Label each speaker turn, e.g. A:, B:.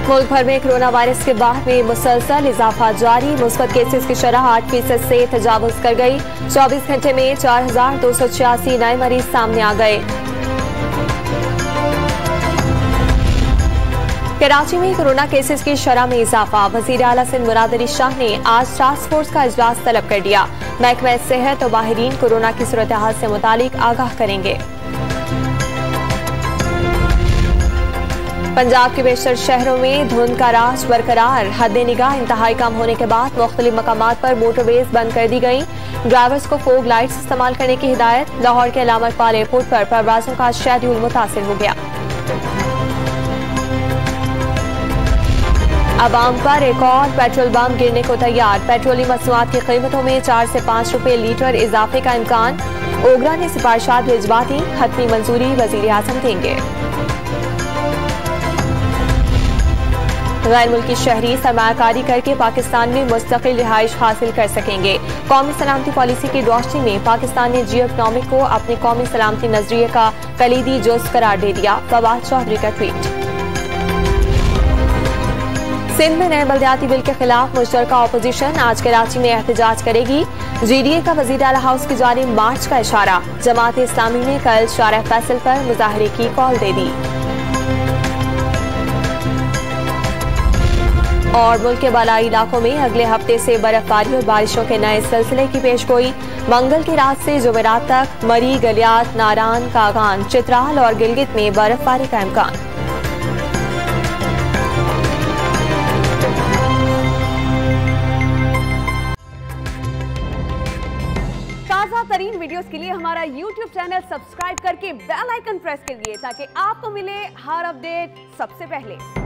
A: मुल्क भर में कोरोना वायरस के बाद में मुसलसल इजाफा जारी। मुस्बत केसेस की शरह 8% से तजावुज कर गई। 24 घंटे में 4286 नए मरीज सामने आ गए। कराची में कोरोना केसेस की शरह में इजाफा। वजीर आला सिंध मुराद अली शाह ने आज टास्क फोर्स का इजलास तलब कर दिया। महकमा सेहत और माहिरीन कोरोना की सूरत हाल से मुतालिक आगाह करेंगे। पंजाब के बेशतर शहरों में धुंध का राज बरकरार। हद निगाह इंतहाई कम होने के बाद मुख्तलिफ मकामात पर मोटरवेज बंद कर दी गई। ड्राइवर्स को फोग लाइट्स इस्तेमाल करने की हिदायत। लाहौर के अलामा इकबाल एयरपोर्ट पर परवाजों का शेड्यूल मुतासिर हो गया। अवाम पर एक और पेट्रोल बम गिरने को तैयार। पेट्रोलियम मसनूआत की कीमतों में 4 से 5 रुपए लीटर इजाफे का इम्कान। ओगरा ने सिफारिशात भिजवा दी। हतमी मंजूरी वजीर आजम देंगे। गैर मुल्की शहरी सरमायाकारी करके पाकिस्तान में मुस्तकिल रिहाइश हासिल कर सकेंगे। कौमी सलामती पॉलिसी की रोशनी में पाकिस्तान ने जियो इकोनॉमिक को अपने कौमी सलामती नजरिए का कलीदी जुज़ करार दे दिया। फवाद चौधरी का ट्वीट। सिंध में नए बल्दियाती बिल के खिलाफ मुश्तरका अपोजिशन आज कराची में एहतजाज करेगी। GDA का वजीर आला हाउस की जानिब मार्च का इशारा। जमात इस्लामी ने कल शारा फैसल पर मुजाहरे की कॉल दे दी। और मुल्क के बालाई इलाकों में अगले हफ्ते से बर्फबारी और बारिशों के नए सिलसिले की पेशगोई। मंगल की रात से जुमेरात तक मरी, गलियात, नारान, कागान, चित्राल और गिलगित में बर्फबारी का इम्कान।
B: ताज़ा तरीन वीडियोस के लिए हमारा YouTube चैनल सब्सक्राइब करके बेल आइकन प्रेस करिए ताकि आपको मिले हर अपडेट सबसे पहले।